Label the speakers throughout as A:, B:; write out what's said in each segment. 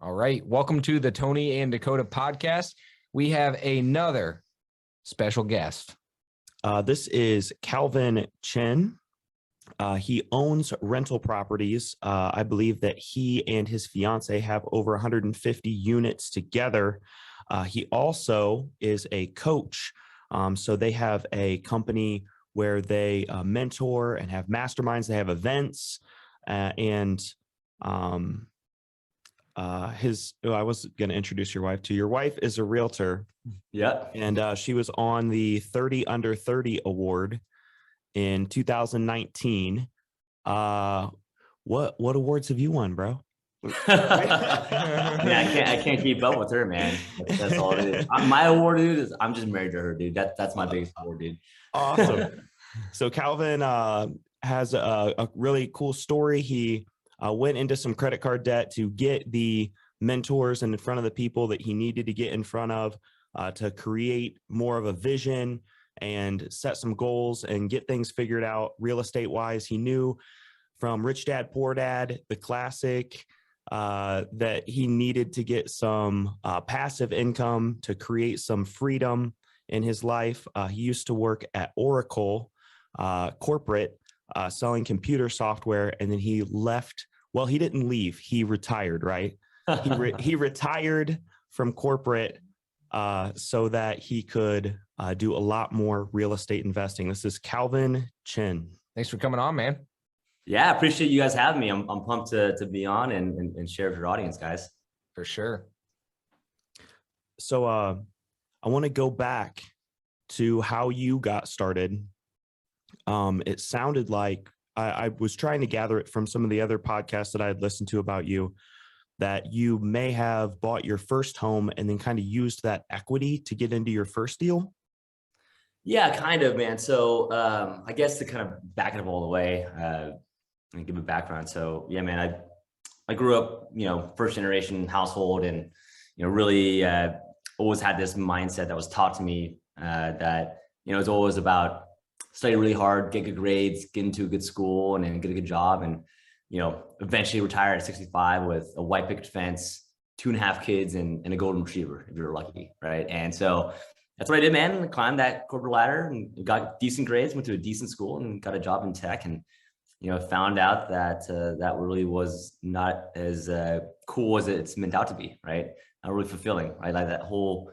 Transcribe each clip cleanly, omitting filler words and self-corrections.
A: All right. Welcome to the Tony and Dakota podcast. We have another special guest.
B: This is Calvin Chen. He owns rental properties. I believe that he and his fiance have over 150 units together. He also is a coach. So they have a company where they mentor and have masterminds. They have events I was going to introduce your wife to you. Your wife is a realtor.
C: Yeah.
B: And she was on the 30 Under 30 award in 2019. What awards have you won, bro?
C: Yeah, I can't keep up with her, man. That's all it is. My award, dude, is I'm just married to her, dude. That's my biggest award, dude.
B: Awesome. So Calvin has a really cool story. He went into some credit card debt to get the mentors and in front of the people that he needed to get in front of to create more of a vision and set some goals and get things figured out real estate wise. He knew from Rich Dad, Poor Dad, the classic, that he needed to get some passive income to create some freedom in his life. He used to work at Oracle corporate, selling computer software, and then he left. Well, he didn't leave. He retired, right? He retired from corporate so that he could do a lot more real estate investing. This is Calvin Chen.
A: Thanks for coming on, man.
C: Yeah, I appreciate you guys having me. I'm pumped to be on and share with your audience, guys.
A: For sure.
B: So I want to go back to how you got started. It sounded like I was trying to gather it from some of the other podcasts that I had listened to about you, that you may have bought your first home and then kind of used that equity to get into your first deal.
C: Yeah, kind of, man. So I guess to kind of back it up all the way and give a background. So yeah, man, I grew up, first generation household, and really always had this mindset that was taught to me that it's always about study really hard, get good grades, get into a good school, and then get a good job, and eventually retire at 65 with a white picket fence, 2.5 kids, and a golden retriever if you're lucky, right? And so that's what I did, man. I climbed that corporate ladder and got decent grades, went to a decent school, and got a job in tech, and found out that that really was not as cool as it's meant out to be, right? Not really fulfilling, right? Like that whole,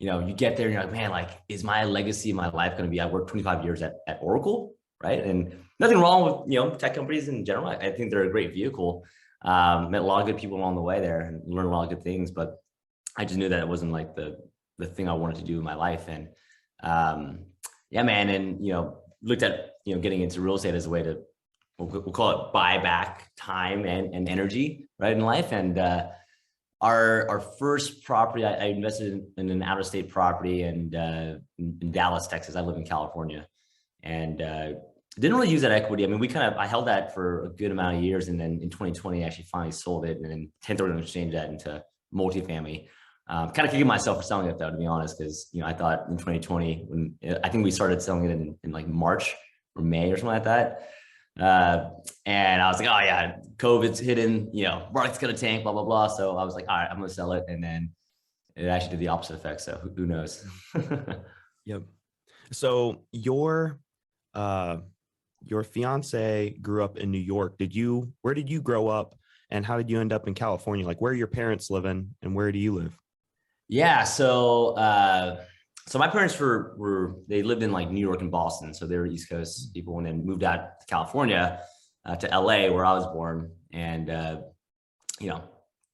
C: you get there and you're like, man, like, is my legacy in my life going to be, I worked 25 years at Oracle, right? And nothing wrong with, tech companies in general. I think they're a great vehicle. Met a lot of good people along the way there and learned a lot of good things, but I just knew that it wasn't like the thing I wanted to do in my life. And yeah, man. And, looked at, getting into real estate as a way to, we'll call it buy back time and energy, right, in life. And our first property, I invested in an out-of-state property and in Dallas, Texas. I live in California, and didn't really use that equity. I mean, I held that for a good amount of years, and then in 2020, I actually finally sold it, and then 1031 exchanged that into multifamily. Kind of kicking myself for selling it though, to be honest, because I thought in 2020, when I think we started selling it in like March or May or something like that. And I was like, oh yeah, COVID's hitting, market's gonna tank, blah, blah, blah. So I was like, all right, I'm gonna sell it. And then it actually did the opposite effect. So who knows?
B: Yep. So your fiance grew up in New York. Where did you grow up, and how did you end up in California? Like, where are your parents living and where do you live?
C: Yeah. So my parents they lived in like New York and Boston. So they were East Coast people, and then moved out to California, to LA, where I was born, and,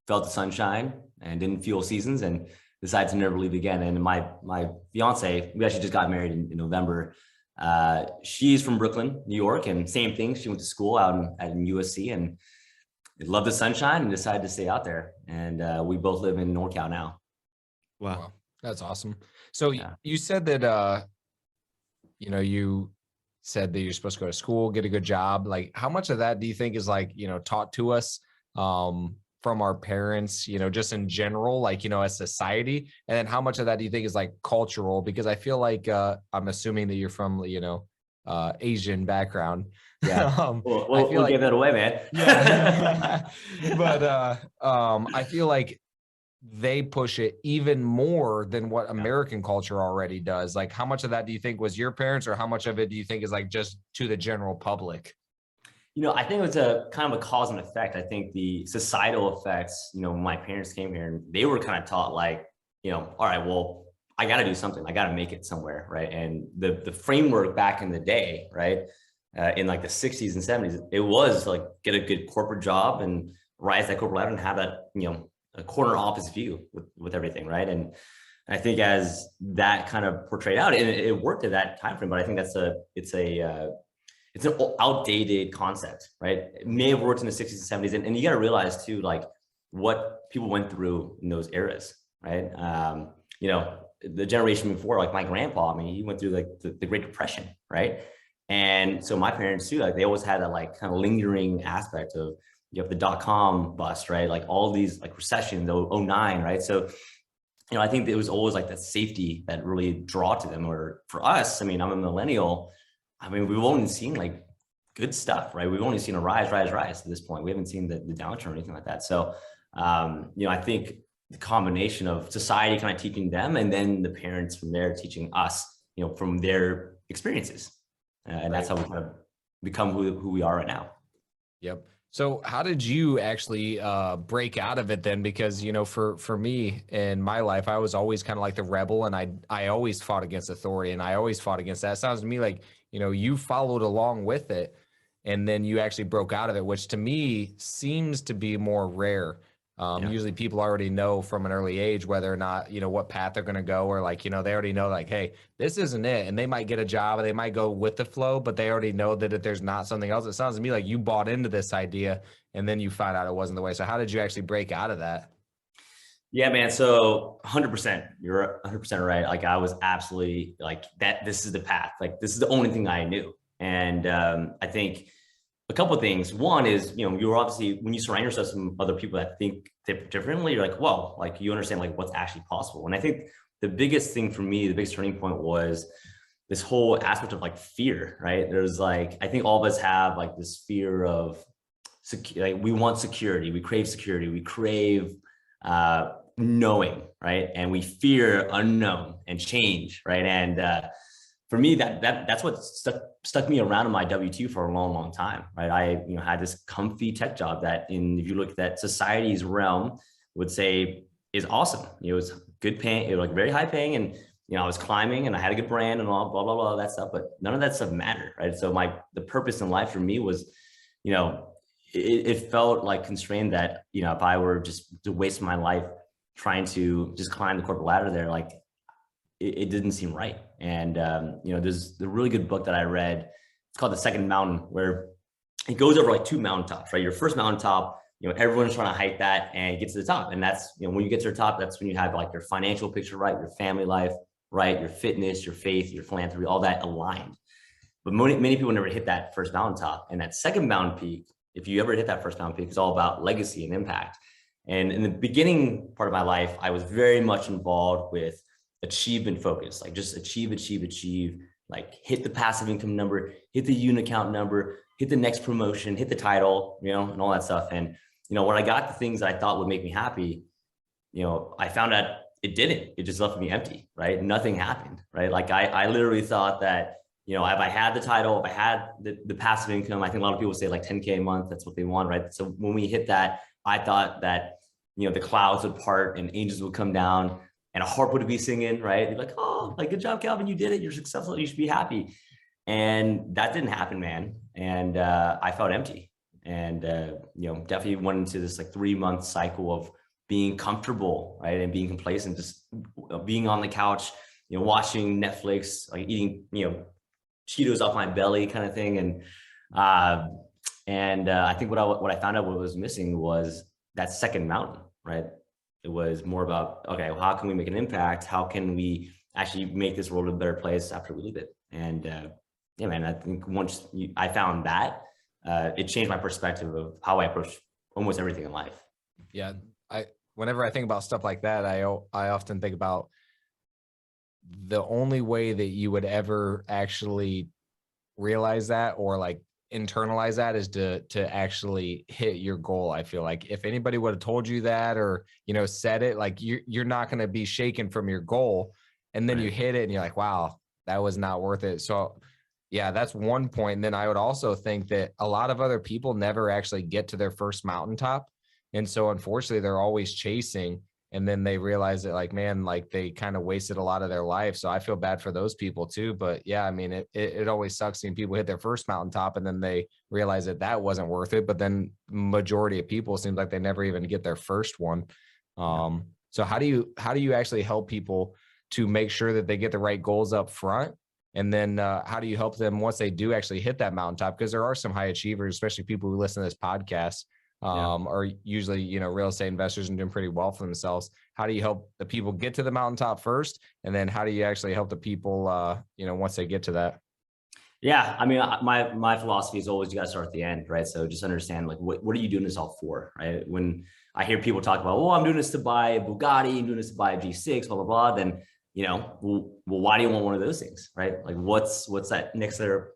C: felt the sunshine and didn't feel seasons, and decided to never leave again. And my fiance, we actually just got married in November. She's from Brooklyn, New York, and same thing. She went to school out in USC and loved the sunshine and decided to stay out there. And we both live in NorCal now.
A: Wow. That's awesome. So yeah. You said that, you said that you're supposed to go to school, get a good job. Like, how much of that do you think is like, taught to us from our parents, just in general, like, as society? And then how much of that do you think is like cultural? Because I feel like I'm assuming that you're from, Asian background.
C: Yeah. We'll
A: like,
C: give that away, man.
A: Yeah. But I feel like they push it even more than what American culture already does. Like, how much of that do you think was your parents, or how much of it do you think is like just to the general public?
C: I think it was a kind of a cause and effect. I think the societal effects, when my parents came here, and they were kind of taught like, all right, well, I got to do something. I got to make it somewhere, right? And the framework back in the day, right, in like the 60s and 70s, it was like get a good corporate job and rise that corporate ladder and have that, a corner office view with everything, right? And I think as that kind of portrayed out, and it worked at that time frame, but I think it's an outdated concept, right? It may have worked in the 60s and 70s. And you got to realize too, like what people went through in those eras, right? The generation before, like my grandpa, I mean, he went through like the Great Depression, right? And so my parents too, like they always had that like kind of lingering aspect of, you have the .com bust, right? Like all these like recessions, 09, right? So, I think it was always like that safety that really draw to them. Or for us, I mean, I'm a millennial. I mean, we've only seen like good stuff, right? We've only seen a rise to this point. We haven't seen the downturn or anything like that. So, I think the combination of society kind of teaching them, and then the parents from there teaching us, from their experiences. And that's how we kind of become who we are right now.
A: Yep. So how did you actually break out of it then? Because, for me in my life, I was always kind of like the rebel, and I always fought against authority, and I always fought against that. It sounds to me like, you followed along with it, and then you actually broke out of it, which to me seems to be more rare. Usually people already know from an early age whether or not, what path they're going to go, or like, they already know like, hey, this isn't it. And they might get a job, or they might go with the flow, but they already know that if there's not something else. It sounds to me like you bought into this idea and then you find out it wasn't the way. So how did you actually break out of that?
C: Yeah, man. So 100%, you're 100% right. Like I was absolutely like that. This is the path. Like this is the only thing I knew. And I think a couple of things. One is, you're obviously, when you surround yourself with some other people that think differently, you're like, well, like you understand like what's actually possible. And I think the biggest thing for me, the biggest turning point was this whole aspect of like fear, right? There's like, I think all of us have like this fear of like we want security, we crave security, we crave knowing, right? And we fear unknown and change, right? And for me, that's what stuck me around in my W-2 for a long, long time, right? I had this comfy tech job that, if you look at that society's realm, would say is awesome. It was good paying, it was like very high paying, and I was climbing, and I had a good brand and all blah blah blah that stuff. But none of that stuff mattered, right? So the purpose in life for me was, it felt like constrained that if I were just to waste my life trying to just climb the corporate ladder there, like it didn't seem right. And, there's the really good book that I read. It's called The Second Mountain, where it goes over like two mountaintops, right? Your first mountaintop, everyone's trying to hike that and get to the top. And that's, when you get to the top, that's when you have like your financial picture, right? Your family life, right? Your fitness, your faith, your philanthropy, all that aligned. But many people never hit that first mountaintop. And that second mountain peak, if you ever hit that first mountain peak, it's all about legacy and impact. And in the beginning part of my life, I was very much involved with achievement focus, like just achieve, like hit the passive income number, hit the unit count number, hit the next promotion, hit the title, and all that stuff. And, when I got the things that I thought would make me happy, I found out it didn't. It just left me empty, right? Nothing happened, right? Like I literally thought that, if I had the title, if I had the passive income, I think a lot of people say like 10K a month, that's what they want, right? So when we hit that, I thought that, the clouds would part and angels would come down and a harp would be singing, right? You're like, oh, like, good job, Calvin, you did it. You're successful. You should be happy. And that didn't happen, man. And I felt empty. And, definitely went into this like 3-month cycle of being comfortable, right? And being complacent, just being on the couch, watching Netflix, like eating, Cheetos off my belly kind of thing. And I think what I found out what was missing was that second mountain, right? It was more about, okay, well, how can we make an impact? How can we actually make this world a better place after we leave it? And yeah, man, I think once I found that, it changed my perspective of how I approach almost everything in life.
A: Yeah. Whenever I think about stuff like that, I often think about the only way that you would ever actually realize that or like internalize that is to actually hit your goal. I feel like if anybody would have told you that or, you know, said it, like you're not going to be shaken from your goal. And then you hit it and you're like, wow, that was not worth it. So yeah, that's one point. And then I would also think that a lot of other people never actually get to their first mountaintop. And so unfortunately they're always chasing, and then they realize that like, man, like they kind of wasted a lot of their life. So I feel bad for those people too. But yeah, I mean, it always sucks when people hit their first mountaintop and then they realize that that wasn't worth it. But then majority of people seems like they never even get their first one. So how do you actually help people to make sure that they get the right goals up front? And then how do you help them once they do actually hit that mountaintop? Because there are some high achievers, especially people who listen to this podcast, are usually, you know, real estate investors and doing pretty well for themselves. How do you help the people get to the mountaintop first? And then how do you actually help the people, you know, once they get to that?
C: Yeah. I mean, my philosophy is always, you got to start at the end, right? So just understand like, what are you doing this all for, right? When I hear people talk about, oh, I'm doing this to buy a Bugatti, I'm doing this to buy a G6, blah, blah, blah. Then, you know, well, why do you want one of those things, right? Like what's that next layer,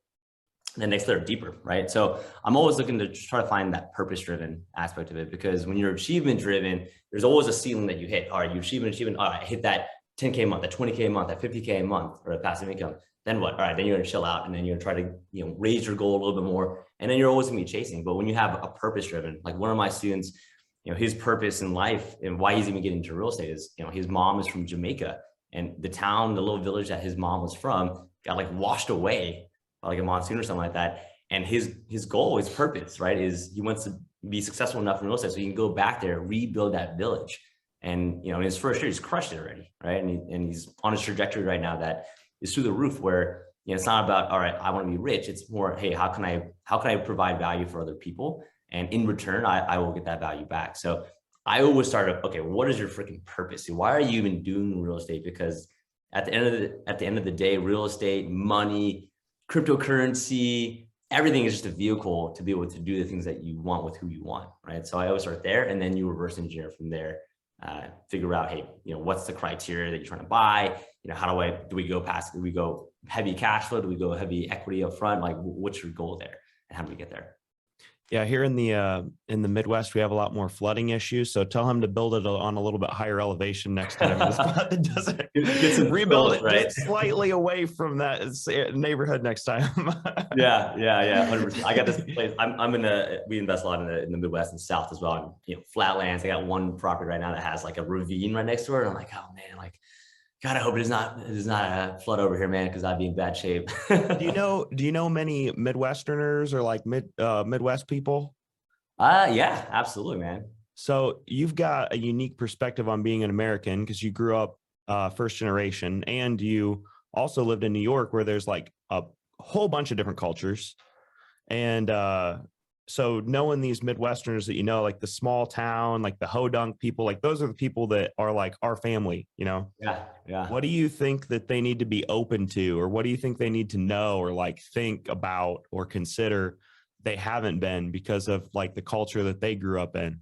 C: the next layer deeper, right? So I'm always looking to try to find that purpose-driven aspect of it, because when you're achievement-driven, there's always a ceiling that you hit. All right, you achieve an achievement. All right, I hit that 10K a month, that 20K a month, that 50K a month, or a passive income. Then what? All right, then you're gonna chill out, and then you're gonna try to, you know, raise your goal a little bit more, and then you're always gonna be chasing. But when you have a purpose-driven, like one of my students, you know, his purpose in life and why he's even getting into real estate is, you know, his mom is from Jamaica, and the town, the little village that his mom was from, got like washed away by like a monsoon or something like that. And his goal, his purpose, right, is he wants to be successful enough in real estate so he can go back there, rebuild that village. And, you know, in his first year, he's crushed it already, right? And he's on his trajectory right now that is through the roof, where, you know, it's not about, all right, I want to be rich. It's more, hey, how can I provide value for other people? And in return, I will get that value back. So I always start up, okay, what is your freaking purpose? Why are you even doing real estate? Because at the end of the day, real estate, money, cryptocurrency, everything is just a vehicle to be able to do the things that you want with who you want, right? So I always start there, and then you reverse engineer from there. Figure out, hey, you know, what's the criteria that you're trying to buy? You know, do we go heavy cash flow? Do we go heavy equity up front? Like, what's your goal there, and how do we get there?
B: Yeah, here in the Midwest, we have a lot more flooding issues. So tell him to build it on a little bit higher elevation next time. That doesn't
C: get some
B: rebuild it
C: right?
B: just slightly away from that neighborhood next time.
C: yeah, 100%. I got this place. We invest a lot in the Midwest and South as well. And, you know, flatlands. I got one property right now that has like a ravine right next to it. And I'm like, oh man, like, God, I hope it is not a flood over here, man, because I'd be in bad shape.
B: Do you know many Midwesterners or like Midwest people?
C: Yeah, absolutely, man.
B: So you've got a unique perspective on being an American because you grew up first generation, and you also lived in New York, where there's like a whole bunch of different cultures. And so knowing these Midwesterners that, you know, like the small town, like the Hodunk people, like those are the people that are like our family, you know?
C: Yeah.
B: What do you think that they need to be open to, or what do you think they need to know or like think about or consider they haven't been because of like the culture that they grew up in?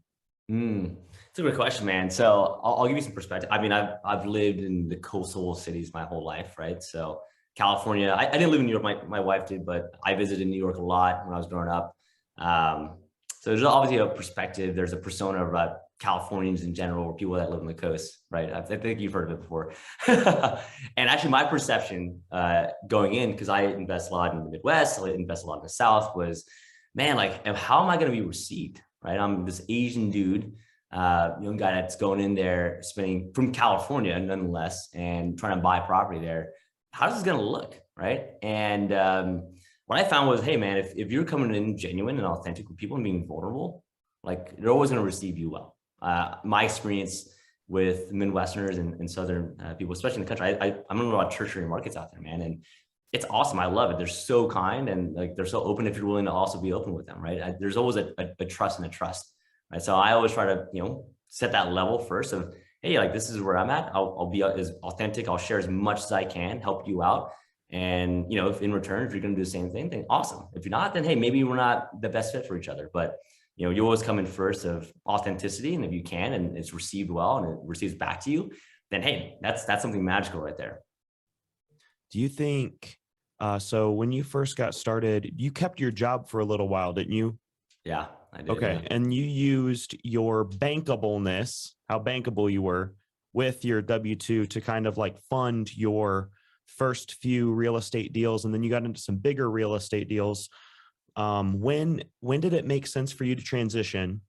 C: It's a great question, man. So I'll give you some perspective. I mean, I've lived in the coastal cities my whole life, right? So California, I didn't live in New York. My wife did, but I visited New York a lot when I was growing up. So there's obviously a perspective. There's a persona about Californians in general, or people that live on the coast, right? I think you've heard of it before. And actually my perception going in, because I invest a lot in the Midwest, I invest a lot in the South, was, man, like, how am I going to be received, right? I'm this Asian dude, young guy that's going in there, spending from California nonetheless, and trying to buy property there. How's this going to look, right? And what I found was, hey, man, if you're coming in genuine and authentic with people and being vulnerable, like, they're always going to receive you well. My experience with Midwesterners and Southern people, especially in the country, I'm in a lot of tertiary markets out there, man. And it's awesome. I love it. They're so kind, and like, they're so open if you're willing to also be open with them, right? There's always a trust and a trust, right? So I always try to, you know, set that level first of, hey, like, this is where I'm at. I'll be as authentic. I'll share as much as I can, help you out. And, you know, if in return, if you're going to do the same thing, then awesome. If you're not, then, hey, maybe we're not the best fit for each other. But, you know, you always come in first of authenticity. And if you can, and it's received well and it receives back to you, then, hey, that's something magical right there.
B: Do you think So when you first got started, you kept your job for a little while, didn't you?
C: Yeah, I did.
B: Okay.
C: Yeah.
B: And you used your bankableness, how bankable you were with your W-2 to kind of like fund your first few real estate deals. And then you got into some bigger real estate deals. When did it make sense for you to transition?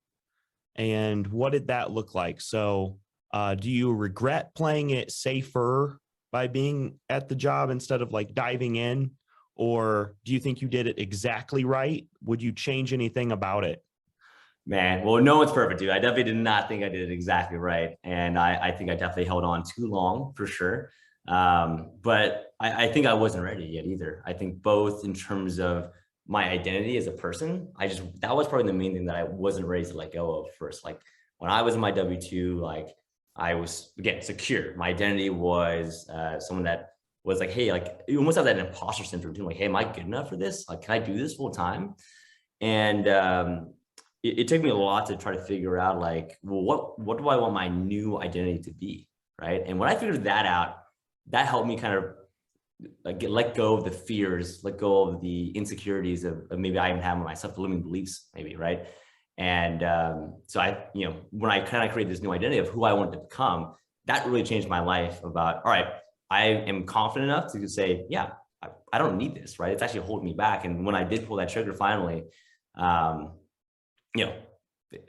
B: And what did that look like? So do you regret playing it safer by being at the job instead of like diving in? Or do you think you did it exactly right? Would you change anything about it?
C: Man, well, no one's perfect, dude. I definitely did not think I did it exactly right. And I think I definitely held on too long for sure. But I think I wasn't ready yet either. I think both in terms of my identity as a person, that was probably the main thing that I wasn't ready to let go of first. Like when I was in my W-2, like I was, again, secure. My identity was someone that was like, hey, like you almost have that imposter syndrome too. Like, hey, am I good enough for this? Like, can I do this full time? And it took me a lot to try to figure out like, well, what do I want my new identity to be, right? And when I figured that out, that helped me kind of like let go of the fears, let go of the insecurities of maybe I even have my self-limiting beliefs, maybe, right? And so when I kind of created this new identity of who I wanted to become, that really changed my life about, all right, I am confident enough to say, yeah, I don't need this, right? It's actually holding me back. And when I did pull that trigger finally,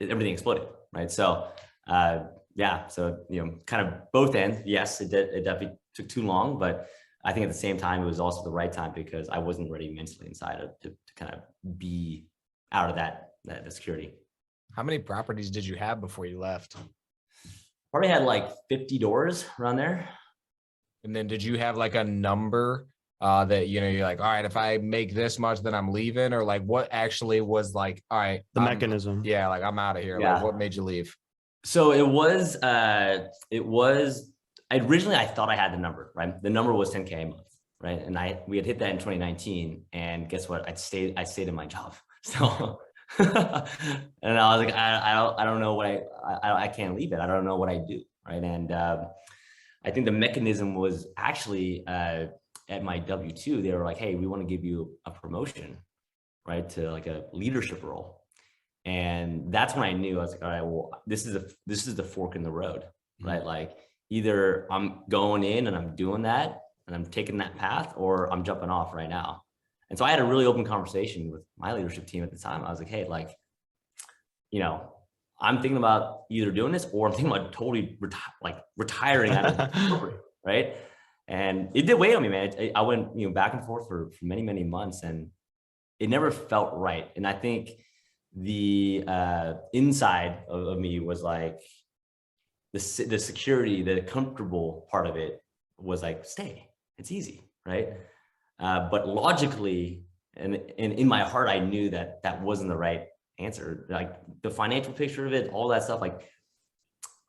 C: everything exploded, right? So, kind of both ends. Yes, it definitely took too long, but I think at the same time, it was also the right time because I wasn't ready mentally inside to kind of be out of that security.
A: How many properties did you have before you left?
C: Probably had like 50 doors around there.
A: And then did you have like a number that, you're like, all right, if I make this much, then I'm leaving? Or like what actually was like, all right,
B: the mechanism?
A: Yeah, like I'm out of here.
C: Yeah.
A: Like what made you leave?
C: So originally I thought I had the number, right? The number was 10K a month, right? And we had hit that in 2019, and guess what? I stayed in my job. So, and I was like, I don't know what I can't leave it. I don't know what I do, right? And I think the mechanism was actually at my W-2. They were like, hey, we want to give you a promotion, right, to like a leadership role. And that's when I knew. I was like, all right, well, this is the fork in the road, right? Like either I'm going in and I'm doing that and I'm taking that path, or I'm jumping off right now. And so I had a really open conversation with my leadership team at the time. I was like, hey, like, I'm thinking about either doing this or I'm thinking about totally retiring out of corporate, right? And it did weigh on me, man. I went, back and forth for many, many months, and it never felt right. And I think the inside of me was like the security, the comfortable part of it was like, stay, it's easy, right? But logically and in my heart, I knew that wasn't the right answer. Like the financial picture of it, all that stuff, like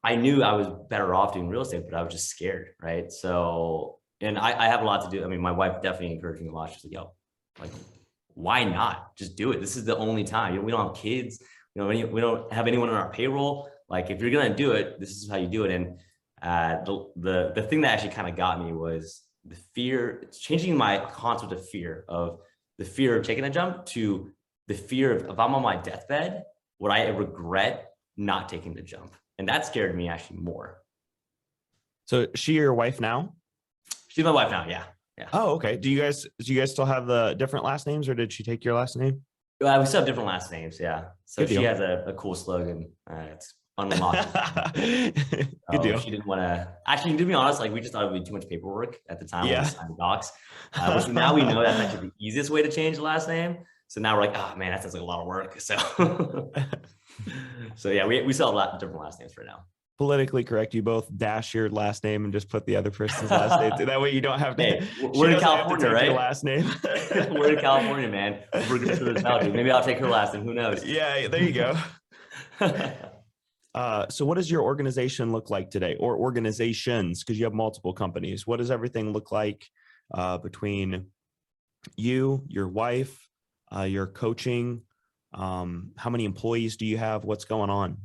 C: I knew I was better off doing real estate, but I was just scared, right? So, and I have a lot to do. I mean, my wife definitely encouraged me a lot. She's like, yo, like, why not just do it? This is the only time. We don't have kids. We don't have anyone on our payroll. Like, if you're gonna do it, this is how you do it. And the thing that actually kind of got me was the fear. It's changing my concept of fear, of the fear of taking a jump to the fear of, if I'm on my deathbed, would I regret not taking the jump? And that scared me actually more.
B: So is she your wife now?
C: She's my wife now. Yeah. Yeah.
B: Oh, okay. Do you guys still have the different last names, or did she take your last name?
C: We still have different last names. Yeah. So she has a cool slogan. It's unlocked.
B: Good deal.
C: She didn't want to, actually, to be honest, like we just thought it would be too much paperwork at the time.
B: Yeah.
C: When we signed the docs, which now we know that's actually the easiest way to change the last name. So now we're like, oh man, that sounds like a lot of work. So, so yeah, we still have a lot of different last names for now.
B: Politically correct, you both dash your last name and just put the other person's last name. So that way you don't have to.
C: Hey, we're in California, right?
B: Your last name.
C: We're in California, man. We're good for this now, dude. Maybe I'll take her last name. Who knows?
B: Yeah, there you go. So what does your organization look like today, or organizations? Because you have multiple companies. What does everything look like between you, your wife, your coaching? How many employees do you have? What's going on?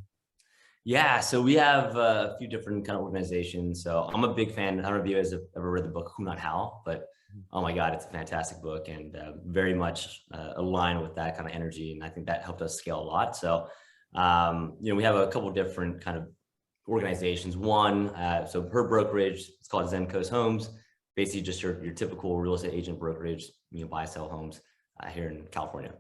C: Yeah, so we have a few different kind of organizations. So I'm a big fan. I don't know if you guys have ever read the book Who Not How, but oh my God, it's a fantastic book, and very much aligned with that kind of energy. And I think that helped us scale a lot. So, we have a couple different kind of organizations. One, so her brokerage, it's called Zen Coast Homes, basically just your typical real estate agent brokerage, buy, sell homes here in California.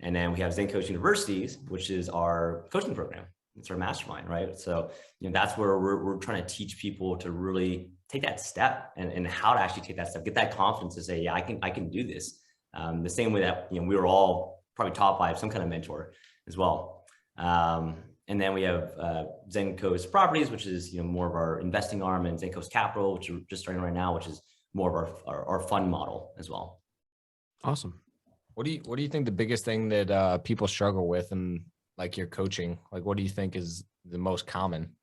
C: And then we have Zen Coast Universities, which is our coaching program. It's our mastermind, right? So, that's where we're trying to teach people to really take that step and how to actually take that step, get that confidence to say, yeah, I can do this. The same way that, we were all probably taught by some kind of mentor as well. And then we have Zen Coast Properties, which is, more of our investing arm, and Zen Coast Capital, which we're just starting right now, which is more of our fund model as well.
B: Awesome.
A: What do you think the biggest thing that people struggle with in like your coaching? Like, what do you think is the most common?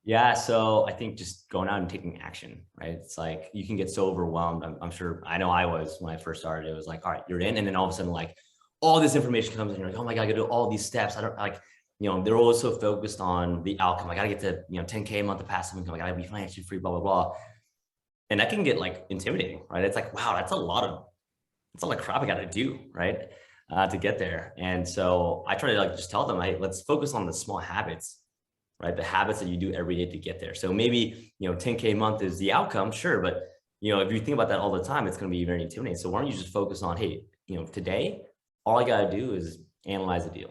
C: Yeah, so I think just going out and taking action, right? It's like you can get so overwhelmed. I'm sure, I know I was when I first started. It was like, all right, you're in, and then all of a sudden, like all this information comes in. You're like, oh my God, I got to do all these steps. I don't like, they're always so focused on the outcome. I got to get to 10K a month of passive income. I got to be financially free, blah blah blah, and that can get like intimidating, right? It's like, wow, that's a lot of crap I got to do, right? To get there. And so I try to like just tell them, hey, let's focus on the small habits, right? The habits that you do every day to get there. So maybe, 10K a month is the outcome, sure. But, if you think about that all the time, it's going to be very intimidating. So why don't you just focus on, hey, today, all I got to do is analyze the deal.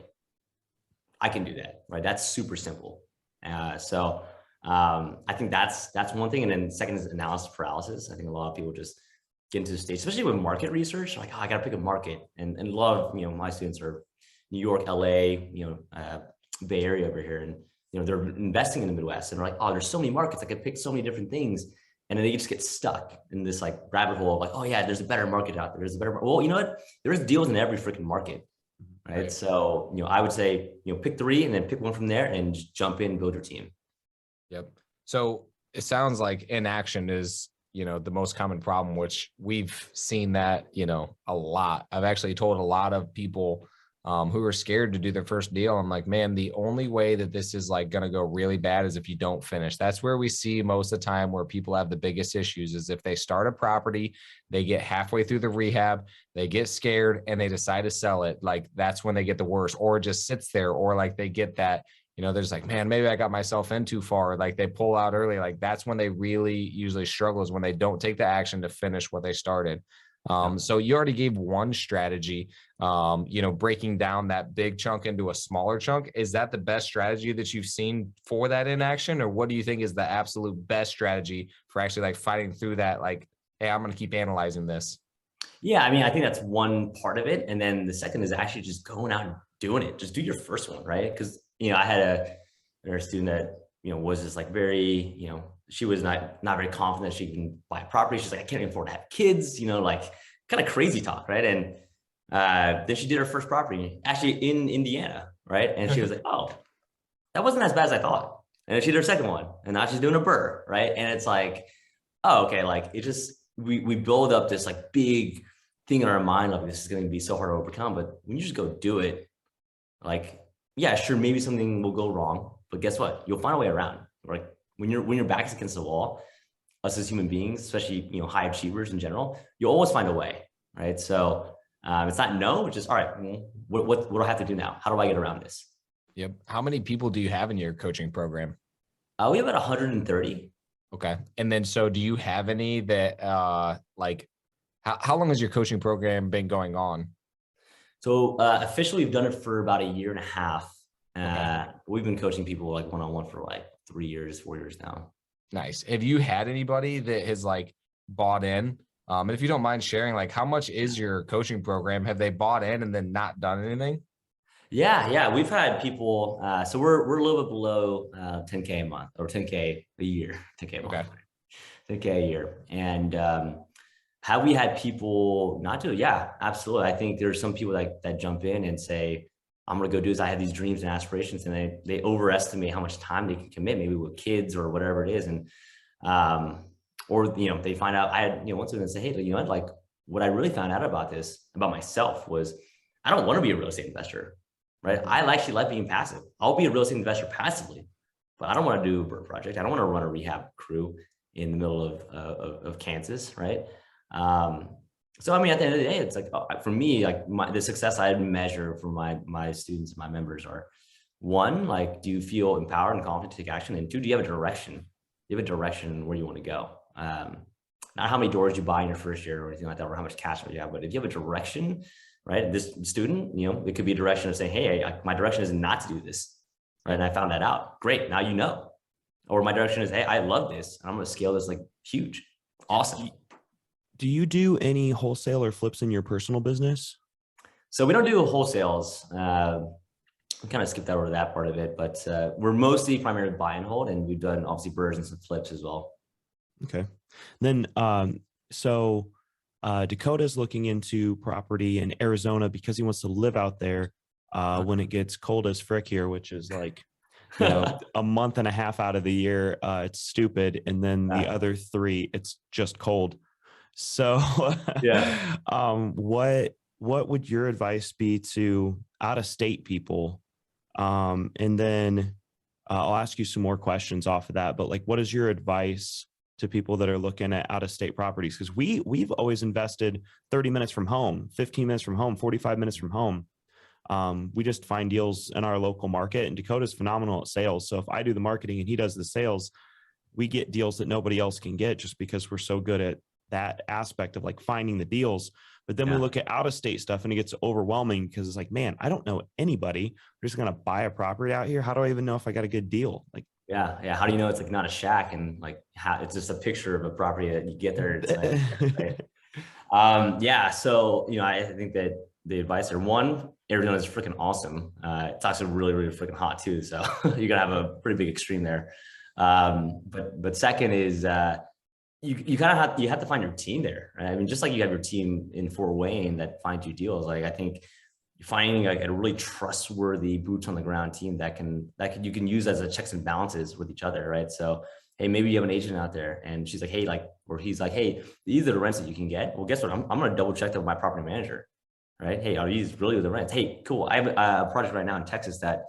C: I can do that, right? That's super simple. So I think that's one thing. And then second is analysis paralysis. I think a lot of people just get into the stage, especially with market research, like, oh, I got to pick a market. And a lot of, my students are New York, LA, Bay Area over here. And, they're investing in the Midwest, and they're like, oh, there's so many markets. I could pick so many different things. And then they just get stuck in this like rabbit hole of like, oh yeah, there's a better market out there. There's a better, well, you know what? There's deals in every freaking market. Right. So, I would say, pick 3 and then pick one from there and just jump in, build your team.
A: Yep. So it sounds like inaction is, the most common problem, which we've seen that, a lot. I've actually told a lot of people who are scared to do their first deal. I'm like, man, the only way that this is like going to go really bad is if you don't finish. That's where we see most of the time where people have the biggest issues is if they start a property, they get halfway through the rehab, they get scared and they decide to sell it. Like that's when they get the worst, or it just sits there, or like they get that, they're just like, man, maybe I got myself in too far. Like they pull out early. Like that's when they really usually struggle, is when they don't take the action to finish what they started. So you already gave one strategy, breaking down that big chunk into a smaller chunk. Is that the best strategy that you've seen for that inaction? Or what do you think is the absolute best strategy for actually like fighting through that? Like, hey, I'm going to keep analyzing this.
C: Yeah. I mean, I think that's one part of it. And then the second is actually just going out and doing it. Just do your first one. Right. Cause I had a student that, was just like very, she was not very confident she can buy a property. She's like, I can't even afford to have kids, like kind of crazy talk. Right. And then she did her first property actually in Indiana. Right. And she was like, oh, that wasn't as bad as I thought. And then she did her second one, and now she's doing a burr. Right. And it's like, oh, okay. Like it just, we build up this like big thing in our mind. Like this is going to be so hard to overcome. But when you just go do it, like, yeah, sure, maybe something will go wrong, but guess what? You'll find a way around. Like when your back is against the wall, us as human beings, especially high achievers in general, you'll always find a way, right? So it's not no, it's just all right. What do I have to do now? How do I get around this?
A: Yep. How many people do you have in your coaching program?
C: We have about 130.
A: Okay, and then so do you have any that like how long has your coaching program been going on?
C: So officially, we've done it for about 1.5 years.
A: Okay.
C: We've been coaching people like one-on-one for like 3 years, 4 years now.
A: Nice. Have you had anybody that has like bought in? And if you don't mind sharing, like how much is your coaching program? Have they bought in and then not done anything?
C: Yeah. We've had people. So we're a little bit below 10K a month, or 10K a year. 10K a month.
A: Okay.
C: 10K a year. And have we had people not do it? Yeah, absolutely. I think there's some people that jump in and say, I'm going to go do this. I have these dreams and aspirations, and they overestimate how much time they can commit, maybe with kids or whatever it is. And, or, they find out, I had, one student say, hey, like what I really found out about myself was I don't want to be a real estate investor, right? I actually like being passive. I'll be a real estate investor passively, but I don't want to do a burr project. I don't want to run a rehab crew in the middle of Kansas, right? So, I mean, at the end of the day, it's like, for me, like the success I measure for my students and my members are, one, like, do you feel empowered and confident to take action? And two, do you have a direction? Do you have a direction where you want to go? Not how many doors you buy in your first year or anything like that, or how much cash you have, but if you have a direction, right? This student, it could be a direction of saying, hey, my direction is not to do this, right? And I found that out. Great, now you know. Or my direction is, hey, I love this, and I'm going to scale this like huge. Awesome.
B: Do you do any wholesale or flips in your personal business?
C: So we don't do wholesales. We kind of skipped over that part of it, but we're mostly primarily buy and hold, and we've done obviously burrs and some flips as well.
B: Okay. Then, Dakota's looking into property in Arizona because he wants to live out there when it gets cold as frick here, which is like, a month and a half out of the year. It's stupid. And then the other 3, it's just cold. So
C: yeah.
B: What would your advice be to out-of-state people? And then I'll ask you some more questions off of that, but like, what is your advice to people that are looking at out-of-state properties? Because we've always invested 30 minutes from home, 15 minutes from home, 45 minutes from home. We just find deals in our local market, and Dakota's phenomenal at sales. So if I do the marketing and he does the sales, we get deals that nobody else can get just because we're so good at that aspect of like finding the deals. But then we look at out-of-state stuff and it gets overwhelming because it's like, man, I don't know anybody. We're just going to buy a property out here. How do I even know if I got a good deal? Like,
C: yeah. How do you know it's like not a shack and like it's just a picture of a property that you get there? It's like, right? So, I think that the advice are, one, Arizona is freaking awesome. It's also really, really freaking hot too. So you're gonna have a pretty big extreme there. But second is, you kind of have to find your team there, right? I mean, just like you have your team in Fort Wayne that finds you deals, like I think finding like a really trustworthy boots on the ground team that you can use as a checks and balances with each other, right? So, hey, maybe you have an agent out there and she's like, hey, or he's like, hey, these are the rents that you can get. Well, guess what? I'm going to double check that with my property manager, right? Hey, are these really the rents? Hey, cool. I have a project right now in Texas that,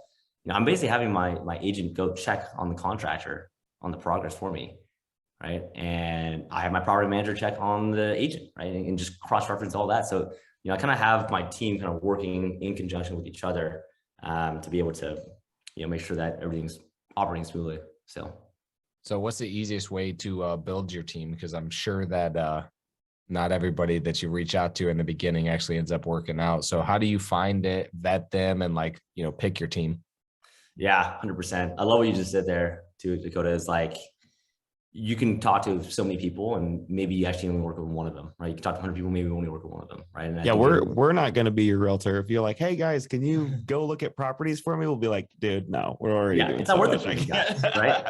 C: I'm basically having my agent go check on the contractor on the progress for me, right? And I have my property manager check on the agent, right? And just cross-reference all that. So, I kind of have my team kind of working in conjunction with each other to be able to, make sure that everything's operating smoothly.
A: So what's the easiest way to build your team? Because I'm sure that not everybody that you reach out to in the beginning actually ends up working out. So how do you find it, vet them, and pick your team?
C: Yeah, 100%. I love what you just said there too, Dakota. Is like, you can talk to so many people and maybe you actually only work with one of them, right? You can talk to 100 people, maybe only work with one of them, right? And
B: we're not going to be your realtor. If you're like, hey guys, can you go look at properties for me? We'll be like, dude, no, we're already doing
C: it's not worth it for you guys, right?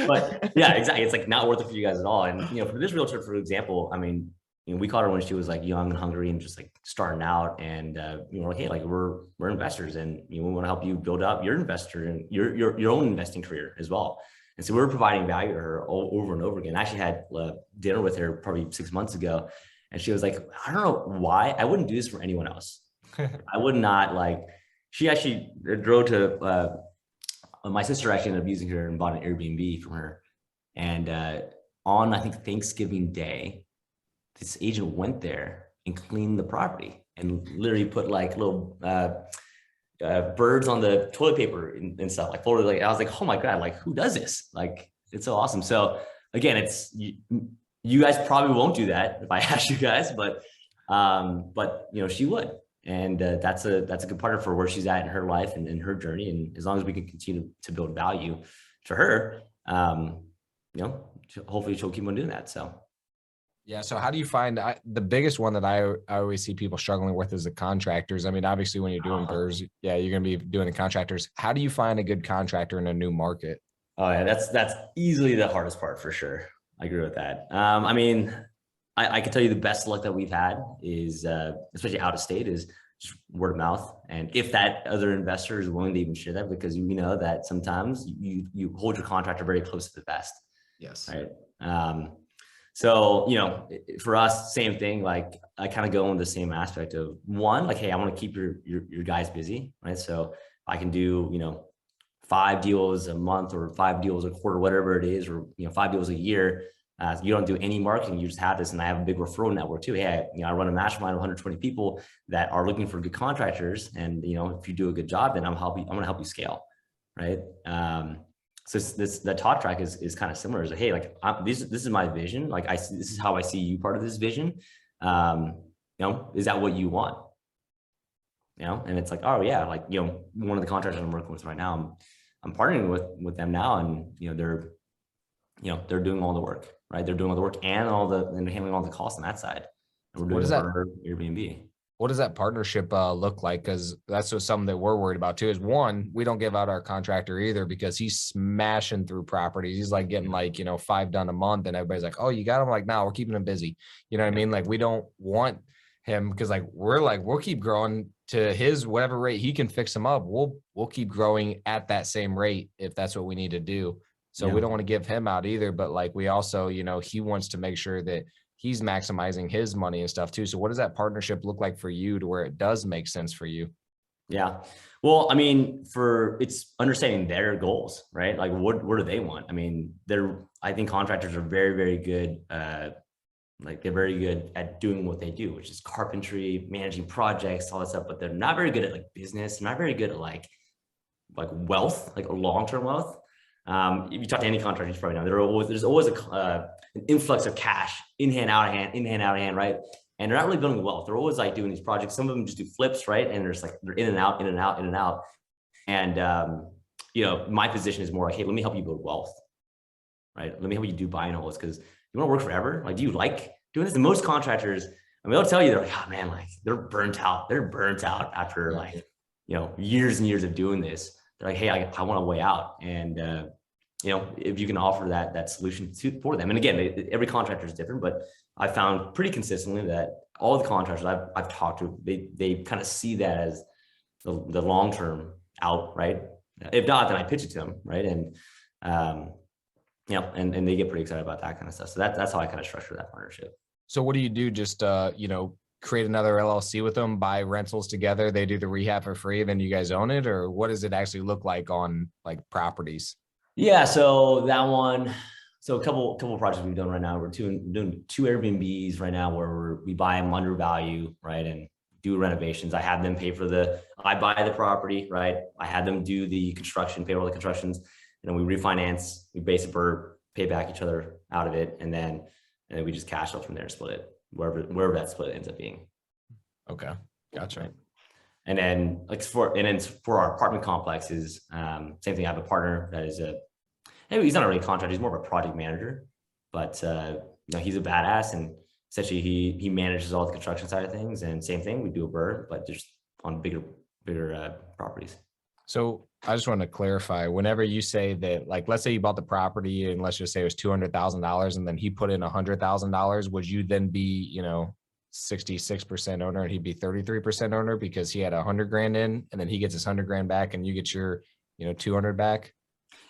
C: But yeah, exactly. It's like not worth it for you guys at all. And, for this realtor, for example, I mean, we caught her when she was like young and hungry and just like starting out. And, we're like, hey, like we're investors and we want to help you build up your investor and your own investing career as well. And so we were providing value to her over and over again. I actually had dinner with her probably 6 months ago. And she was like, I don't know why. I wouldn't do this for anyone else. I would not she actually drove to, my sister actually ended up using her and bought an Airbnb from her. And on, I think, Thanksgiving Day, this agent went there and cleaned the property and literally put like little birds on the toilet paper and stuff, I was like, oh my God, like who does this? Like, it's so awesome. So again, it's you guys probably won't do that if I ask you guys, but she would. And that's a good part of for where she's at in her life and in her journey. And as long as we can continue to build value to her, hopefully she'll keep on doing that. So.
A: Yeah. So how do you find the biggest one that I always see people struggling with is the contractors? I mean, obviously when you're doing burrs, you're going to be doing the contractors. How do you find a good contractor in a new market?
C: Oh yeah, that's easily the hardest part for sure. I agree with that. I mean, I can tell you the best luck that we've had is, especially out of state, is just word of mouth. And if that other investor is willing to even share that, because we know that sometimes you hold your contractor very close to the vest.
A: Yes.
C: Right. So, for us, same thing. Like I kind of go in the same aspect of one, like, hey, I want to keep your guys busy, right? So I can do, 5 deals a month or 5 deals a quarter, whatever it is, or 5 deals a year. You don't do any marketing. You just have this. And I have a big referral network too. Hey, I run a mastermind of 120 people that are looking for good contractors. And, if you do a good job, then I'm going to help you scale. Right. So that talk track is kind of similar. Is like, hey, like this is my vision. Like this is how I see you part of this vision. Is that what you want? And it's like, oh yeah, like, one of the contractors I'm working with right now, I'm partnering with them now, and, they're doing all the work, right? They're doing all the work and handling all the costs on that side. And we're doing Airbnb.
A: What does that partnership look like? Because that's just something that we're worried about too. Is one, we don't give out our contractor either because he's smashing through properties. He's like getting 5 done a month, and everybody's like, "Oh, you got him?" Like, no, we're keeping him busy. You know what I mean? Like, we don't want him because we'll keep growing to his whatever rate he can fix him up. We'll keep growing at that same rate if that's what we need to do. So we don't want to give him out either. But we also, he wants to make sure that he's maximizing his money and stuff too. So what does that partnership look like for you to where it does make sense for you?
C: Yeah. Well, I mean, it's understanding their goals, right? Like what do they want? I mean, I think contractors are very, very good. They're very good at doing what they do, which is carpentry, managing projects, all that stuff, but they're not very good at business, not very good at like wealth, like long-term wealth. If you talk to any contractors right now, there's always an influx of cash in hand, out of hand, right? And they're not really building wealth. They're always doing these projects. Some of them just do flips, right? And they're in and out, in and out, in and out. And my position is more like, hey, let me help you build wealth, right? Let me help you do buy and holds, because you want to work forever. Like, do you like doing this? And most contractors, they'll tell you, they're like, oh man, they're burnt out. They're burnt out after years and years of doing this. They're like, hey, I want to way out. And, if you can offer that solution for them. And again, every contractor is different, but I found pretty consistently that all the contractors I've talked to, they kind of see that as the long-term out, right? If not, then I pitch it to them, right? And, and they get pretty excited about that kind of stuff. So that's how I kind of structure that partnership.
A: So what do you do? Just, create another LLC with them, buy rentals together. They do the rehab for free. Then you guys own it, or what does it actually look like on properties?
C: Yeah. So that one, a couple projects we've done right now. We're doing 2 Airbnbs right now where we buy them under value, right? And do renovations. I have them I buy the property, right? I had them do the construction, pay all the constructions, and then we refinance, we pay back each other out of it. And then we just cash out from there and split it, wherever that split ends up being.
A: Okay. Gotcha.
C: Right. And then for our apartment complexes, same thing. I have a partner that is he's not really a contractor. He's more of a project manager, but he's a badass, and essentially he manages all the construction side of things. And same thing, we do a BRRRR, but just on bigger properties.
A: So I just want to clarify, whenever you say that, let's say you bought the property and let's just say it was $200,000 and then he put in $100,000, would you then be, 66% owner and he'd be 33% owner because he had $100,000 in, and then he gets his $100,000 back and you get your, 200 back?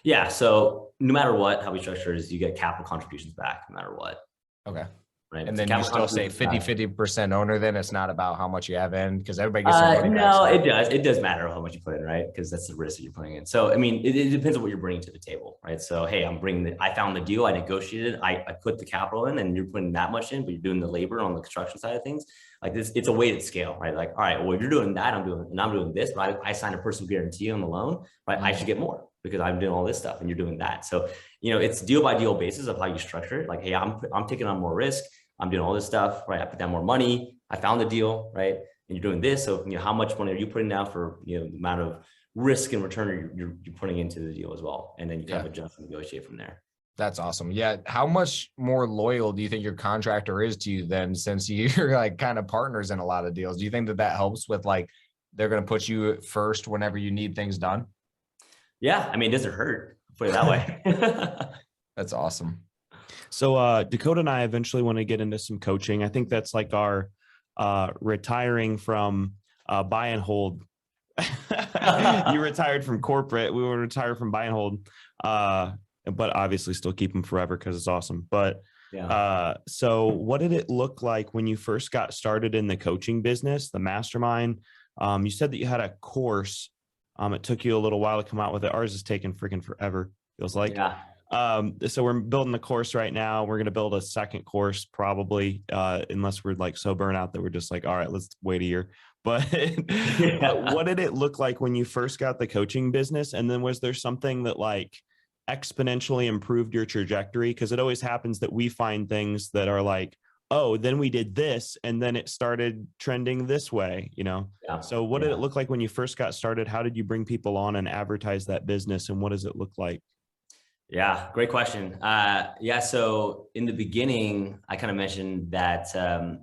C: Yeah. So no matter what, how we structure it is you get capital contributions back no matter what.
A: Okay.
C: Right.
A: And then you still say 50% owner, then it's not about how much you have in, because everybody gets their money back.
C: No, it does. It does matter how much you put in, right? Because that's the risk that you're putting in. So, I mean, it depends on what you're bringing to the table, right? So, hey, I found the deal, I negotiated, I put the capital in, and you're putting that much in, but you're doing the labor on the construction side of things. It's a weighted scale, right? All right, well, if you're doing that, I'm doing this, right? I signed a personal guarantee on the loan, right? I should get more because I'm doing all this stuff and you're doing that. So, it's deal by deal basis of how you structure it. Hey, I'm taking on more risk. I'm doing all this stuff, right? I put down more money. I found the deal, right? And you're doing this. So, how much money are you putting down for, the amount of risk and return you're putting into the deal as well. And then you kind of adjust and negotiate from there.
A: That's awesome. Yeah. How much more loyal do you think your contractor is to you then, since you're kind of partners in a lot of deals? Do you think that helps with they're going to put you first whenever you need things done?
C: Yeah. I mean, it doesn't hurt, put it that way.
A: That's awesome.
B: So Dakota and I eventually want to get into some coaching. I think that's our retiring from buy and hold. You retired from corporate. We will retire from buy and hold, but obviously still keep them forever because it's awesome. But so what did it look like when you first got started in the coaching business, the mastermind? You said that you had a course. It took you a little while to come out with it. Ours is taking freaking forever, feels like.
C: Yeah.
B: So we're building the course right now. We're going to build a second course probably, unless we're like so burnt out that we're just like, all right, let's wait a year. But what did it look like when you first got the coaching business? And then was there something that like exponentially improved your trajectory? Because it always happens that we find things that are like, oh, then we did this and then it started trending this way, you know?
C: Yeah.
B: So what did it look like when you first got started? How did you bring people on and advertise that business? And what does it look like?
C: Yeah, great question. So in the beginning, I kind of mentioned that,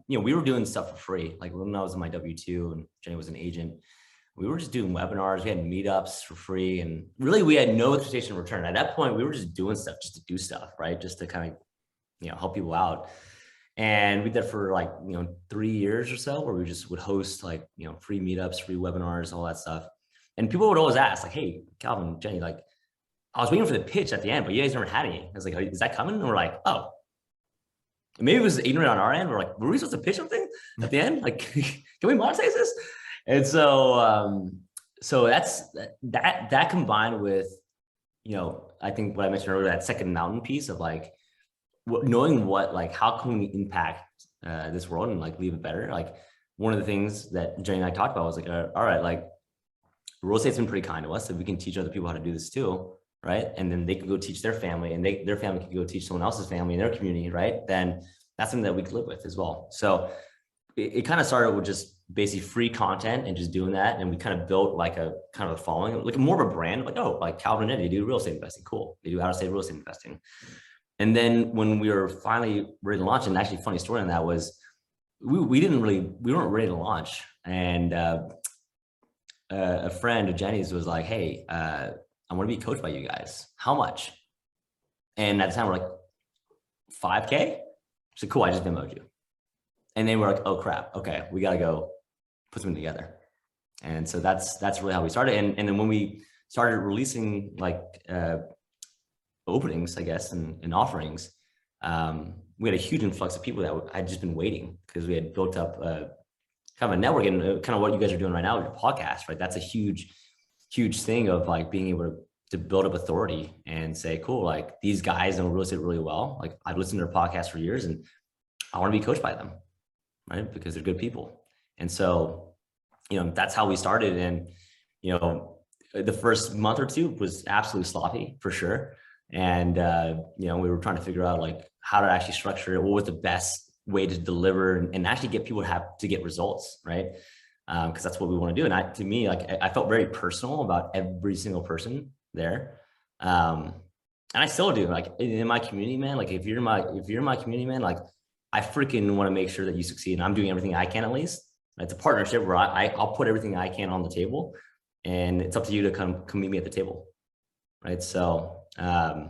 C: we were doing stuff for free. Like when I was in my W-2 and Jennie was an agent, we were just doing webinars. We had meetups for free. And really, we had no expectation of return. At that point, we were just doing stuff just to do stuff, right? Just to kind of, help people out. And we did that for like, 3 years or so, where we just would host like, free meetups, free webinars, all that stuff. And people would always ask like, hey, Calvin, Jennie, like, I was waiting for the pitch at the end, but you guys never had any. I was like, is that coming? And we're like, oh, maybe it was ignorant on our end. We're like, were we supposed to pitch something at the end? Like, can we monetize this? And so, that's that combined with, I think what I mentioned earlier, that second mountain piece of like, knowing how can we impact this world and like leave it better? Like one of the things that Jennie and I talked about was like, all right, like real estate's been pretty kind to us, so we can teach other people how to do this too. Right. And then they could go teach their family and their family could go teach someone else's family in their community. Right. Then that's something that we could live with as well. So it kind of started with just basically free content and just doing that. And we kind of built like a kind of a following, like more of a brand, like, oh, like Calvin and Eddie, they do real estate investing. Cool. They do out of state real estate investing. And then when we were finally ready to launch, and actually funny story on that was we weren't ready to launch. And a friend of Jennie's was like, hey, I want to be coached by you guys. How much? And at the time we're like, 5K? So cool, I just Venmo'd you. And then we're like, oh crap, okay, we gotta go put something together. And so that's really how we started. And then when we started releasing like openings, I guess, and offerings, we had a huge influx of people that had just been waiting because we had built up kind of a network and kind of what you guys are doing right now with your podcast, right? That's a huge thing of like being able to build up authority and say, cool, like these guys know real estate really well. Like I've listened to their podcast for years and I want to be coached by them, right? Because they're good people. And so, that's how we started. And, the first month or two was absolutely sloppy for sure. And, we were trying to figure out like how to actually structure it. What was the best way to deliver and actually get people to get results, right? Because that's what we want to do. And to me, like I felt very personal about every single person there. And I still do, like in my community, man, like if you're in my community, man, like I freaking want to make sure that you succeed. And I'm doing everything I can, at least. It's a partnership where I'll put everything I can on the table and it's up to you to come meet me at the table. Right. So, yeah,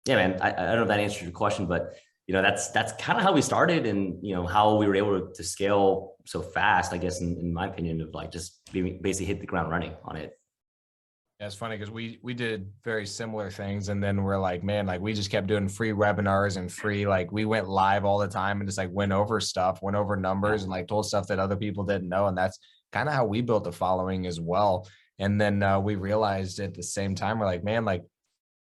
C: man, I don't know if that answers your question, but that's kind of how we started and, how we were able to scale so fast, I guess, in my opinion, of like just basically hit the ground running on it.
A: Yeah, it's funny because we did very similar things. And then we're like, man, like we just kept doing free webinars and free, like we went live all the time and just like went over numbers and like told stuff that other people didn't know. And that's kind of how we built a following as well. And then we realized at the same time, we're like, man, like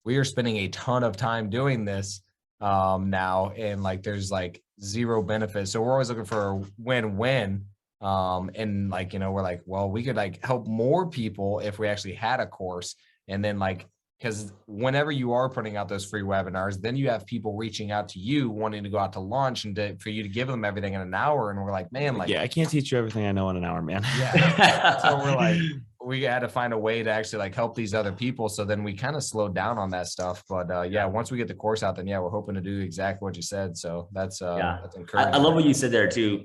A: we are spending a ton of time doing this now. And like, there's like zero benefit. So we're always looking for a win-win. And like, we're like, well, we could like help more people if we actually had a course. And then like, because whenever you are putting out those free webinars, then you have people reaching out to you wanting to go out to lunch and for you to give them everything in an hour. And we're like, man, like,
B: yeah, I can't teach you everything I know in an hour, man.
A: Yeah. So we're like, we had to find a way to actually like help these other people. So then we kind of slowed down on that stuff. But yeah, once we get the course out, then yeah, we're hoping to do exactly what you said. So that's encouraging.
C: I love what you said there too,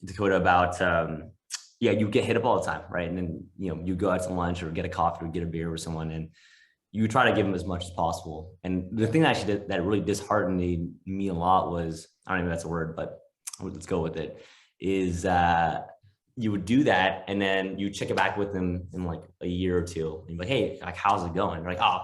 C: Dakota, about you get hit up all the time, right? And then you go out to lunch or get a coffee or get a beer with someone and you try to give them as much as possible. And the thing that really disheartened me a lot was, I don't know if that's a word, but let's go with it, is you would do that and then you check it back with them in like a year or two. And you're like, hey, like, how's it going? They're like, oh,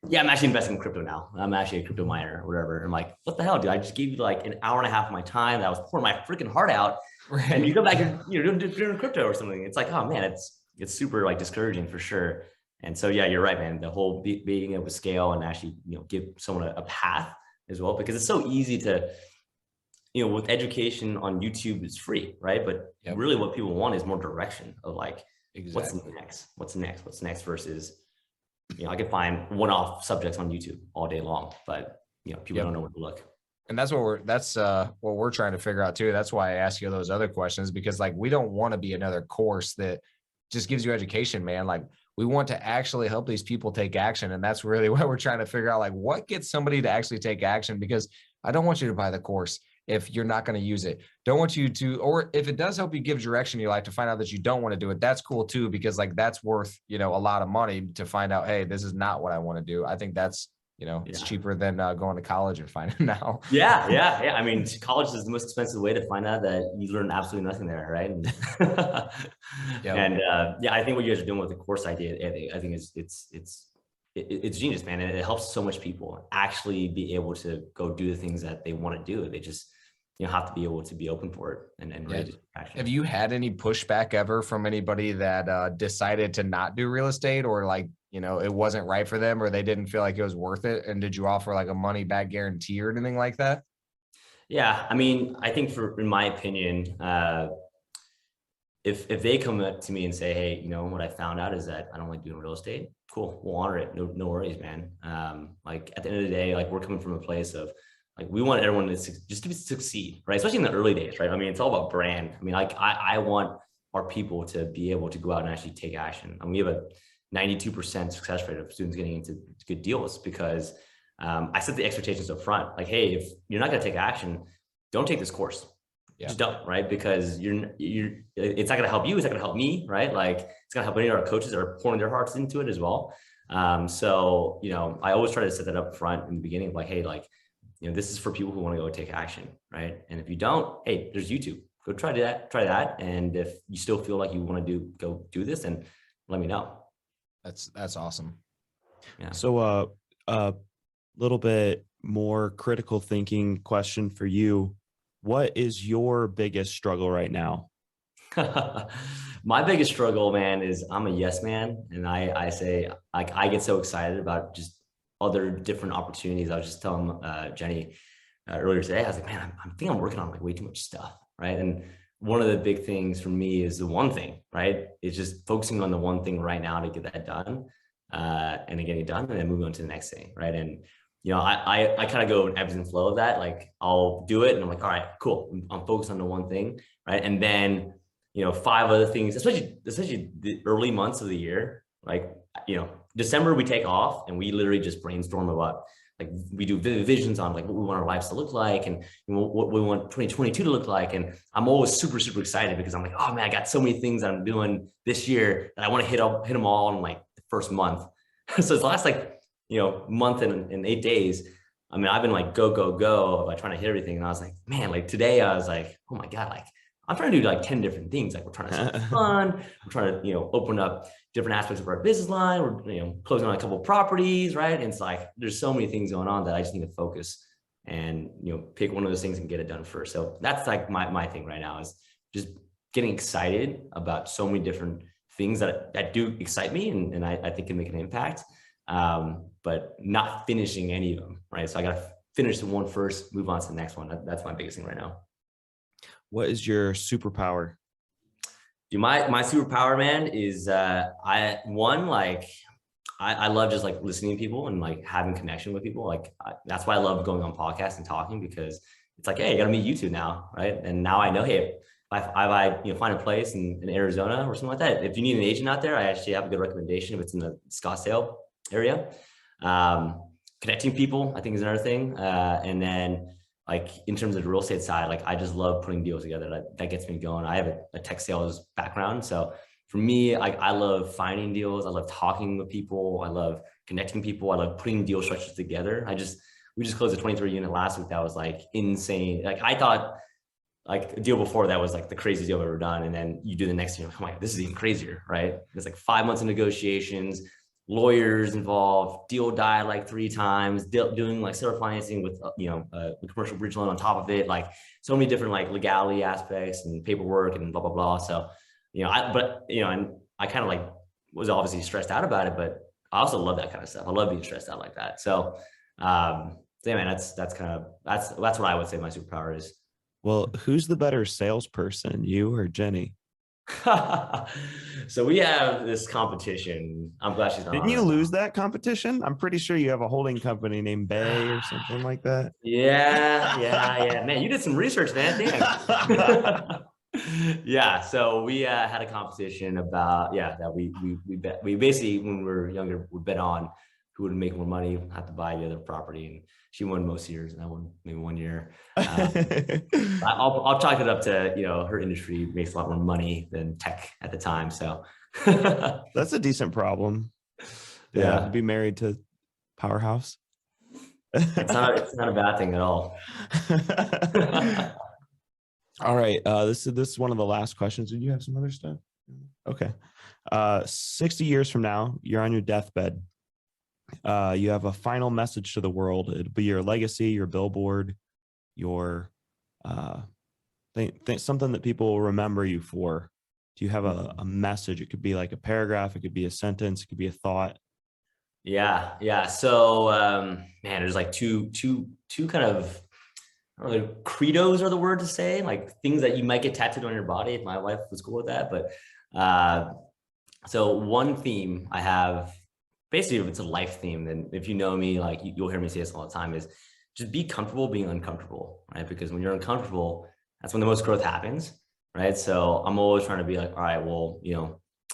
C: yeah, I'm actually investing in crypto now. I'm actually a crypto miner or whatever. And I'm like, what the hell, dude? I just gave you like an hour and a half of my time that I was pouring my freaking heart out. Right. And you go back and you're doing crypto or something. It's like, oh man, it's super like discouraging for sure. And so, yeah, you're right, man. The whole being able to scale and actually, give someone a path as well, because it's so easy to, with education on YouTube, it's free, right? But really what people want is more direction of like, what's next versus, I could find one-off subjects on YouTube all day long, but people don't know where to look.
A: And that's what we're trying to figure out too. That's why I ask you those other questions, because like, we don't want to be another course that just gives you education, man. Like, we want to actually help these people take action. And that's really what we're trying to figure out, like what gets somebody to actually take action, because I don't want you to buy the course if you're not going to use it. Don't want you to, or if it does help you give direction in your life to find out that you don't want to do it, that's cool too, because like that's worth, a lot of money to find out, hey, this is not what I want to do. I think that's, it's cheaper than going to college and finding out.
C: Yeah. I mean, college is the most expensive way to find out that you learn absolutely nothing there, right? And I think what you guys are doing with the course idea, I think it's genius, man. And it helps so much people actually be able to go do the things that they want to do. They just, have to be able to be open for it and ready to action.
A: Have you had any pushback ever from anybody that decided to not do real estate, or like, it wasn't right for them, or they didn't feel like it was worth it? And did you offer like a money back guarantee or anything like that?
C: Yeah. I mean, I think in my opinion, if they come up to me and say, hey, what I found out is that I don't like doing real estate, cool, we'll honor it. No worries, man. Like at the end of the day, like we're coming from a place of like, we want everyone to succeed, right? Especially in the early days, right? I mean, it's all about brand. I mean, like I want our people to be able to go out and actually take action. And we have a 92% success rate of students getting into good deals because I set the expectations up front. Like, hey, if you're not going to take action, don't take this course. Just don't, right? Because it's not going to help you. It's not going to help me, right? Like it's going to help any of our coaches that are pouring their hearts into it as well. So, I always try to set that up front in the beginning of like, hey, like, this is for people who want to go take action, right? And if you don't, hey, there's YouTube. Go try that. And if you still feel like you want to go do this, then let me know.
A: That's awesome.
B: Yeah. So a little bit more critical thinking question for you. What is your biggest struggle right now?
C: My biggest struggle, man, is I'm a yes man. And I say, like, I get so excited about just other different opportunities. I was just telling Jennie earlier today, I was like, man, I think I'm working on like way too much stuff, right? And one of the big things for me is the one thing, right? It's just focusing on the one thing right now to get that done and then getting it done and then moving on to the next thing, right? And I kind of go in ebbs and flow of that. Like I'll do it and I'm like, all right, cool. I'm focused on the one thing, right? And then, 5 other things, especially the early months of the year, like, December we take off and we literally just brainstorm about, like we do visions on like what we want our lives to look like and what we want 2022 to look like. And I'm always super, super excited because I'm like, oh man, I got so many things that I'm doing this year that I want to hit them all in like the first month. So it's the last like, month and 8 days. I mean, I've been like, go, like trying to hit everything. And I was like, man, like today I was like, oh my God, like I'm trying to do like 10 different things. Like we're trying to have fun. We're trying to, open up different aspects of our business line. We're, closing on a couple of properties, right? And it's like, there's so many things going on that I just need to focus and, pick one of those things and get it done first. So that's like my thing right now is just getting excited about so many different things that do excite me and I think can make an impact. But not finishing any of them, right? So I got to finish the one first, move on to the next one. That's my biggest thing right now.
B: What is your superpower?
C: Dude, my superpower, man, is I love just like listening to people and like having connection with people. Like that's why I love going on podcasts and talking because it's like, hey, you got to meet you two now, right? And now I know, hey, if I find a place in Arizona or something like that, if you need an agent out there, I actually have a good recommendation if it's in the Scottsdale area. Connecting people, I think is another thing. And then like in terms of the real estate side, like I just love putting deals together. That gets me going. I have a tech sales background. So for me, I love finding deals. I love talking with people. I love connecting people. I love putting deal structures together. We just closed a 23 unit last week. That was like insane. Like I thought like a deal before that was like the craziest deal I've ever done. And then you do the next deal. I'm like, this is even crazier, right? It's like 5 months of negotiations, lawyers involved, deal died like 3 times, doing like seller financing with, a commercial bridge loan on top of it, like so many different like legality aspects and paperwork and blah, blah, blah. So, and I kind of like was obviously stressed out about it, but I also love that kind of stuff. I love being stressed out like that. So, yeah, man, that's what I would say my superpower is.
B: Well, who's the better salesperson, you or Jennie?
C: So we have this competition. I'm glad she's not.
B: Didn't you lose that competition? I'm pretty sure you have a holding company named Bay or something like that.
C: Yeah. Man, you did some research, man. Damn. Yeah. So we had a competition about that we basically, when we were younger, would bet on who would make more money, have to buy the other property, and she won most years, and I won maybe one year. I'll chalk it up to, her industry makes a lot more money than tech at the time. So
B: that's a decent problem. Yeah, to be married to Powerhouse.
C: It's not a bad thing at all.
B: All right. This is one of the last questions. Did you have some other stuff? Okay. 60 years from now, you're on your deathbed. You have a final message to the world. It'll be your legacy, your billboard, your something that people will remember you for. Do you have a message? It could be like a paragraph. It could be a sentence. It could be a thought.
C: Yeah. So, man, there's like two kind of, I don't know, credos are the word to say, like things that you might get tattooed on your body, if my wife was cool with that. But so one theme I have, basically, if it's a life theme, then if you know me, like you'll hear me say this all the time, is just be comfortable being uncomfortable, right? Because when you're uncomfortable, that's when the most growth happens, right? So I'm always trying to be like, all right, well,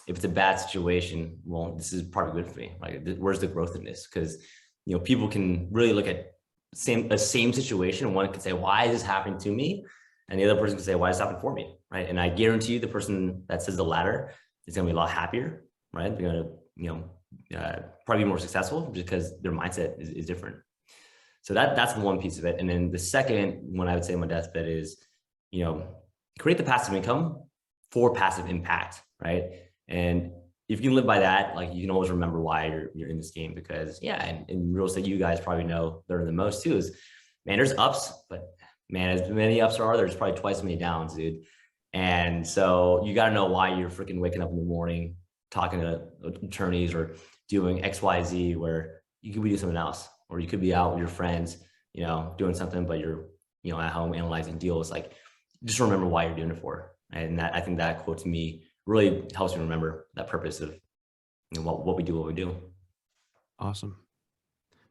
C: if it's a bad situation, well, this is probably good for me. Like, where's the growth in this? Because, people can really look at the same situation, and one could say, why is this happening to me? And the other person can say, why is this happening for me, right? And I guarantee you the person that says the latter is going to be a lot happier, right? They're going to, probably be more successful because their mindset is different. So that's one piece of it. And then the second one I would say on my deathbed is, create the passive income for passive impact, right? And if you can live by that, like, you can always remember why you're in this game. Because and in real estate, you guys probably know better than most too, is, man, there's ups, but man, as many ups are, there's probably twice as many downs, dude. And so you got to know why you're freaking waking up in the morning, talking to attorneys or doing XYZ, where you could be doing something else, or you could be out with your friends, doing something, but you're, at home analyzing deals. Like, just remember why you're doing it for. And I think that quote to me really helps me remember that purpose of, what we do.
B: Awesome.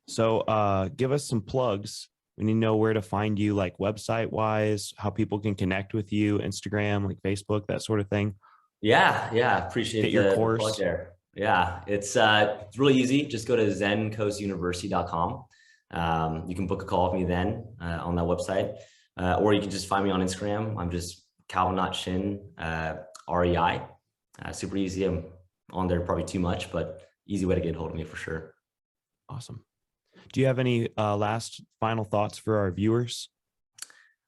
B: So give us some plugs. We need to know where to find you, like website wise, how people can connect with you, Instagram, like Facebook, that sort of thing.
C: Yeah. Appreciate
B: your course.
C: Plug there. Yeah, it's really easy. Just go to zencoastuniversity.com. You can book a call with me then on that website, or you can just find me on Instagram. I'm just Calvin.Shin, REI. Super easy. I'm on there probably too much, but easy way to get a hold of me for sure.
B: Awesome. Do you have any last final thoughts for our viewers?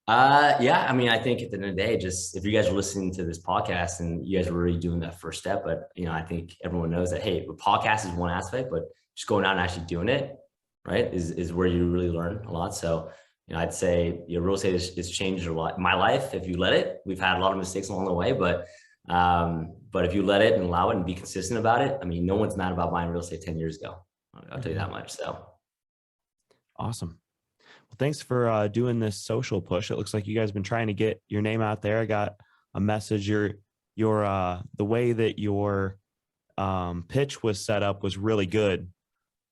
C: Yeah, I mean, I think at the end of the day, just if you guys are listening to this podcast and you guys are really doing that first step, but I think everyone knows that, hey, the podcast is one aspect, but just going out and actually doing it, right, is where you really learn a lot. So, I'd say real estate has changed a lot. My life, if you let it. We've had a lot of mistakes along the way, but if you let it and allow it and be consistent about it, I mean, no one's mad about buying real estate 10 years ago. I'll tell you that much. So
B: awesome. Well, thanks for doing this social push. It looks like you guys have been trying to get your name out there. I got a message. The way that your pitch was set up was really good.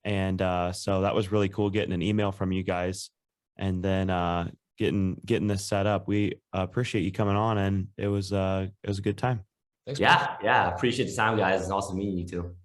B: And so that was really cool, getting an email from you guys and then getting this set up. We appreciate you coming on, and it was a good time.
A: Thanks.
C: Yeah. Appreciate the time, guys. It's awesome meeting you too.